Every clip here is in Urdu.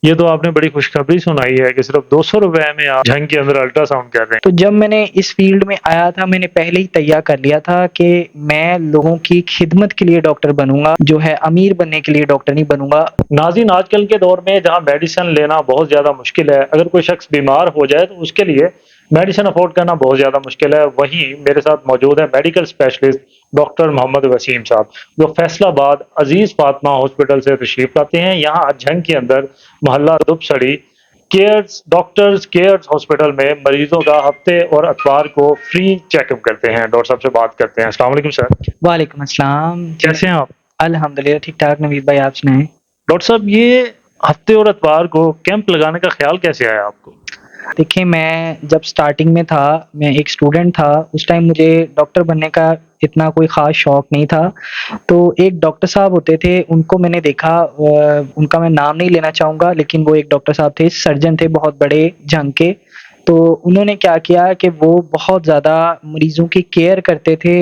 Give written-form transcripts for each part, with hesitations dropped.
یہ تو آپ نے بڑی خوشخبری سنائی ہے کہ صرف 200 روپے میں آپ جھنگ کے اندر الٹرا ساؤنڈ کر رہے ہیں۔ تو جب میں نے اس فیلڈ میں آیا تھا میں نے پہلے ہی تیار کر لیا تھا کہ میں لوگوں کی خدمت کے لیے ڈاکٹر بنوں گا، جو ہے امیر بننے کے لیے ڈاکٹر نہیں بنوں گا۔ ناظرین، آج کل کے دور میں جہاں میڈیسن لینا بہت زیادہ مشکل ہے، اگر کوئی شخص بیمار ہو جائے تو اس کے لیے میڈیسن افورڈ کرنا بہت زیادہ مشکل ہے۔ وہیں میرے ساتھ موجود ہے میڈیکل اسپیشلسٹ ڈاکٹر محمد وسیم صاحب، جو فیصل آباد عزیز فاطمہ ہاسپٹل سے تشریف لاتے ہیں۔ یہاں جھنگ کے اندر محلہ دبسڑی ڈاکٹرز کیئرز ہاسپٹل میں مریضوں کا ہفتے اور اتوار کو فری چیک اپ کرتے ہیں۔ ڈاکٹر صاحب سے بات کرتے ہیں۔ السلام علیکم سر، وعلیکم السلام جی، کیسے ہیں آپ؟ الحمدللہ ٹھیک ٹھاک۔ نوید بھائی آپ سنائیں؟ ڈاکٹر صاحب، یہ ہفتے اور اتوار کو کیمپ لگانے کا خیال کیسے آیا آپ کو؟ دیکھیں، میں جب سٹارٹنگ میں تھا، میں ایک اسٹوڈنٹ تھا، اس ٹائم مجھے ڈاکٹر بننے کا اتنا کوئی خاص شوق نہیں تھا۔ تو ایک ڈاکٹر صاحب ہوتے تھے، ان کو میں نے دیکھا، ان کا میں نام نہیں لینا چاہوں گا، لیکن وہ ایک ڈاکٹر صاحب تھے، سرجن تھے بہت بڑے جنگ کے۔ تو انہوں نے کیا کیا کہ وہ بہت زیادہ مریضوں کی کیئر کرتے تھے،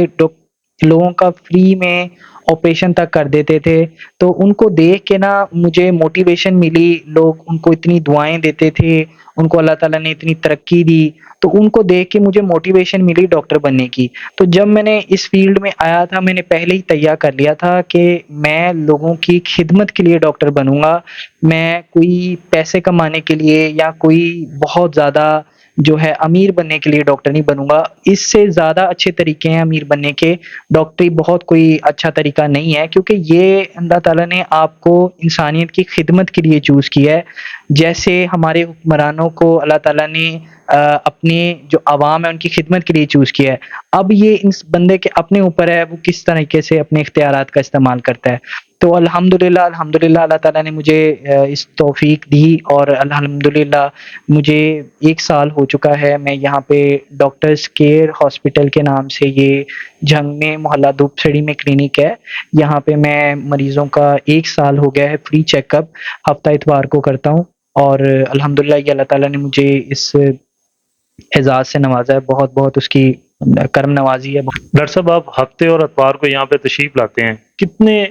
لوگوں کا فری میں آپریشن تک کر دیتے تھے۔ تو ان کو دیکھ کے نا مجھے موٹیویشن ملی، لوگ ان کو اتنی دعائیں دیتے تھے، ان کو اللہ تعالیٰ نے اتنی ترقی دی، تو ان کو دیکھ کے مجھے موٹیویشن ملی ڈاکٹر بننے کی۔ تو جب میں نے اس فیلڈ میں آیا تھا میں نے پہلے ہی تیار کر لیا تھا کہ میں لوگوں کی خدمت کے لیے ڈاکٹر بنوں گا، میں کوئی پیسے کمانے کے لیے یا کوئی بہت زیادہ جو ہے امیر بننے کے لیے ڈاکٹر نہیں بنوں گا۔ اس سے زیادہ اچھے طریقے ہیں امیر بننے کے، ڈاکٹری بہت کوئی اچھا طریقہ نہیں ہے، کیونکہ یہ اللہ تعالیٰ نے آپ کو انسانیت کی خدمت کے لیے چوز کیا ہے۔ جیسے ہمارے حکمرانوں کو اللہ تعالیٰ نے اپنے جو عوام ہے ان کی خدمت کے لیے چوز کیا ہے، اب یہ اس بندے کے اپنے اوپر ہے وہ کس طریقے سے اپنے اختیارات کا استعمال کرتا ہے۔ تو الحمدللہ اللہ تعالیٰ نے مجھے اس توفیق دی، اور الحمدللہ مجھے 1 سال ہو چکا ہے، میں یہاں پہ ڈاکٹرز کیئر ہاسپٹل کے نام سے یہ جھنگ میں محلہ دھوبسڑی میں کلینک ہے، یہاں پہ میں مریضوں کا 1 سال ہو گیا ہے فری چیک اپ ہفتہ اتوار کو کرتا ہوں، اور الحمدللہ یہ اللہ تعالیٰ نے مجھے اس اعزاز سے نوازا ہے، بہت بہت اس کی کرم نوازی ہے۔ ڈاکٹر صاحب، آپ ہفتے اور اتوار کو یہاں پہ تشریف لاتے ہیں، کتنے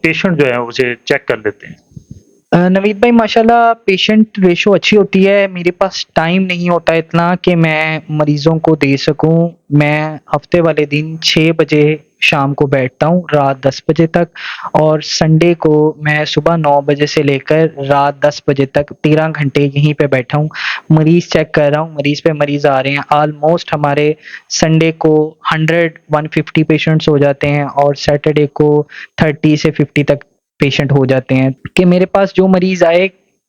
پیشنٹ جو ہیں اسے چیک کر لیتے ہیں؟ نوید بھائی ماشاءاللہ پیشنٹ ریشو اچھی ہوتی ہے، میرے پاس ٹائم نہیں ہوتا اتنا کہ میں مریضوں کو دے سکوں۔ میں ہفتے والے دن 6 بجے شام کو بیٹھتا ہوں رات 10 بجے تک، اور سنڈے کو میں صبح 9 بجے سے لے کر رات 10 بجے تک 13 گھنٹے یہیں پہ بیٹھا ہوں، مریض چیک کر رہا ہوں، مریض پہ مریض آ رہے ہیں۔ آلموسٹ ہمارے سنڈے کو 150 پیشنٹس ہو جاتے ہیں، اور سیٹرڈے کو 30 سے 50 تک پیشنٹ ہو جاتے ہیں، کہ میرے پاس جو مریض آئے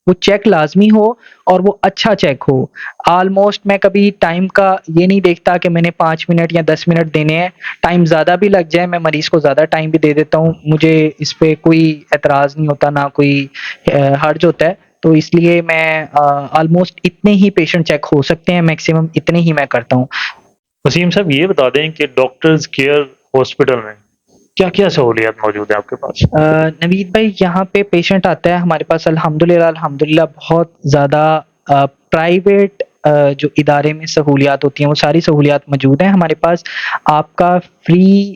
وہ چیک لازمی ہو اور وہ اچھا چیک ہو۔ آلموسٹ میں کبھی ٹائم کا یہ نہیں دیکھتا کہ میں نے 5 منٹ یا 10 منٹ دینے ہیں، ٹائم زیادہ بھی لگ جائے میں مریض کو زیادہ ٹائم بھی دے دیتا ہوں، مجھے اس پہ کوئی اعتراض نہیں ہوتا، نہ کوئی حرج ہوتا ہے۔ تو اس لیے میں آلموسٹ اتنے ہی پیشنٹ چیک ہو سکتے ہیں، میکسیمم اتنے ہی میں کرتا ہوں۔ وسیم صاحب، یہ بتا دیں کہ ڈاکٹرز کیئر ہاسپٹل میں کیا کیا سہولیات موجود ہیں آپ کے پاس؟ نوید بھائی یہاں پہ پیشنٹ آتا ہے ہمارے پاس، الحمدللہ بہت زیادہ پرائیویٹ جو ادارے میں سہولیات ہوتی ہیں وہ ساری سہولیات موجود ہیں ہمارے پاس۔ آپ کا فری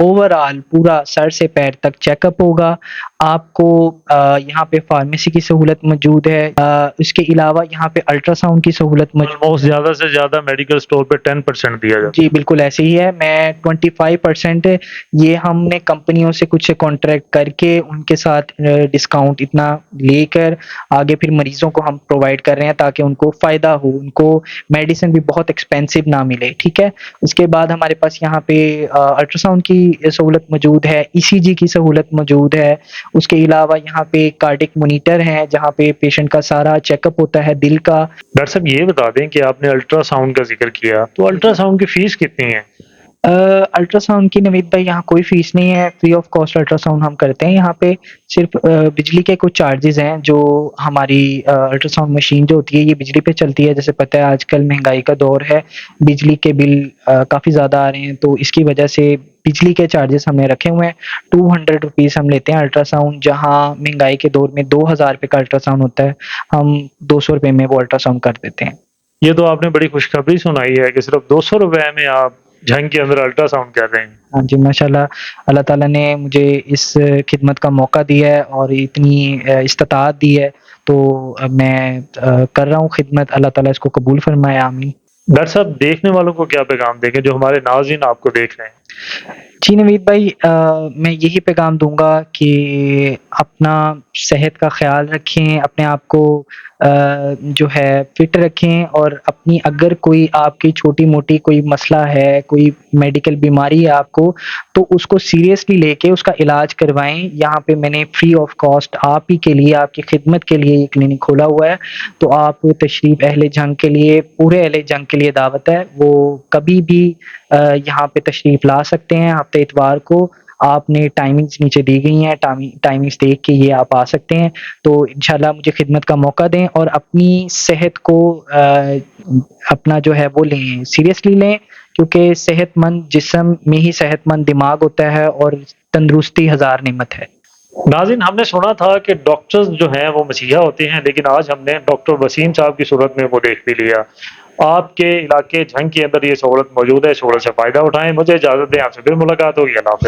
اوور آل پورا سر سے پیر تک چیک اپ ہوگا، آپ کو یہاں پہ فارمیسی کی سہولت موجود ہے، اس کے علاوہ یہاں پہ الٹرا ساؤنڈ کی سہولت موجود اور زیادہ سے زیادہ میڈیکل اسٹور پہ 10% دیا جاتا جی بالکل ایسے ہی ہے۔ میں 25% یہ ہم نے کمپنیوں سے کچھ کانٹریکٹ کر کے ان کے ساتھ ڈسکاؤنٹ اتنا لے کر آگے پھر مریضوں کو ہم پرووائڈ کر رہے ہیں تاکہ ان کو فائدہ ہو، ان کو میڈیسن بھی بہت ایکسپینسو نہ ملے، ٹھیک ہے۔ اس کے بعد ہمارے پاس یہاں پہ الٹرا ساؤنڈ کی سہولت موجود ہے، ECG کی سہولت موجود ہے، اس کے علاوہ یہاں پہ کارڈک مونیٹر ہیں جہاں پہ پیشنٹ کا سارا چیک اپ ہوتا ہے دل کا۔ ڈاکٹر صاحب، یہ بتا دیں کہ آپ نے الٹرا ساؤنڈ کا ذکر کیا، تو الٹرا ساؤنڈ کی فیس کتنی ہے؟ الٹرا ساؤنڈ کی نوید بھائی یہاں کوئی فیس نہیں ہے، free of cost ultra sound ہم کرتے ہیں۔ یہاں پہ صرف بجلی کے کچھ چارجز ہیں، جو ہماری الٹرا ساؤنڈ مشین جو ہوتی ہے یہ بجلی پہ چلتی ہے، جیسے پتہ ہے آج کل مہنگائی کا دور ہے، بجلی کے بل کافی زیادہ آ رہے ہیں، تو اس کی وجہ سے بجلی کے چارجز ہم نے رکھے ہوئے ہیں۔ 200 روپیز ہم لیتے ہیں الٹرا ساؤنڈ، جہاں مہنگائی کے دور میں 2000 روپے کا الٹرا ساؤنڈ ہوتا ہے، ہم 200 روپے میں وہ الٹرا ساؤنڈ کر دیتے ہیں۔ یہ تو آپ نے بڑی خوشخبری سنائی ہے کہ صرف 200 روپے میں آپ جھنگ کے اندر الٹرا ساؤنڈ کر رہے ہیں۔ ہاں جی ماشاءاللہ، اللہ تعالیٰ نے مجھے اس خدمت کا موقع دیا ہے اور اتنی استطاعت دی ہے، تو میں کر رہا ہوں خدمت، اللہ تعالیٰ اس کو قبول فرمائے، آمین۔ ڈاکٹر صاحب دیکھنے والوں کو کیا پیغام دیں گے جو ہمارے ناظرین آپ کو دیکھ رہے ہیں؟ جی نوید بھائی، میں یہی پیغام دوں گا کہ اپنا صحت کا خیال رکھیں، اپنے آپ کو جو ہے فٹ رکھیں، اور اپنی اگر کوئی آپ کی چھوٹی موٹی کوئی مسئلہ ہے، کوئی میڈیکل بیماری ہے آپ کو، تو اس کو سیریسلی لے کے اس کا علاج کروائیں۔ یہاں پہ میں نے فری آف کاسٹ آپ ہی کے لیے، آپ کی خدمت کے لیے یہ کلینک کھولا ہوا ہے، تو آپ تشریف، اہل جنگ کے لیے، پورے اہل جنگ کے لیے دعوت ہے، وہ کبھی بھی یہاں پہ تشریف لا سکتے ہیں۔ ہفتے اتوار کو آپ نے ٹائمنگز نیچے دی گئی ہیں، ٹائمنگز دیکھ کے یہ آپ آ سکتے ہیں، تو انشاءاللہ مجھے خدمت کا موقع دیں، اور اپنی صحت کو اپنا جو ہے وہ لیں، سیریسلی لیں، کیونکہ صحت مند جسم میں ہی صحت مند دماغ ہوتا ہے، اور تندرستی ہزار نعمت ہے۔ ناظرین، ہم نے سنا تھا کہ ڈاکٹرز جو ہیں وہ مسیحا ہوتے ہیں، لیکن آج ہم نے ڈاکٹر وسیم صاحب کی صورت میں وہ دیکھ بھی لیا۔ آپ کے علاقے جھنگ کے اندر یہ سہولت موجود ہے، سہولت سے فائدہ اٹھائیں۔ مجھے اجازت دیں، آپ سے پھر ملاقات ہوگی۔ اللہ حافظ۔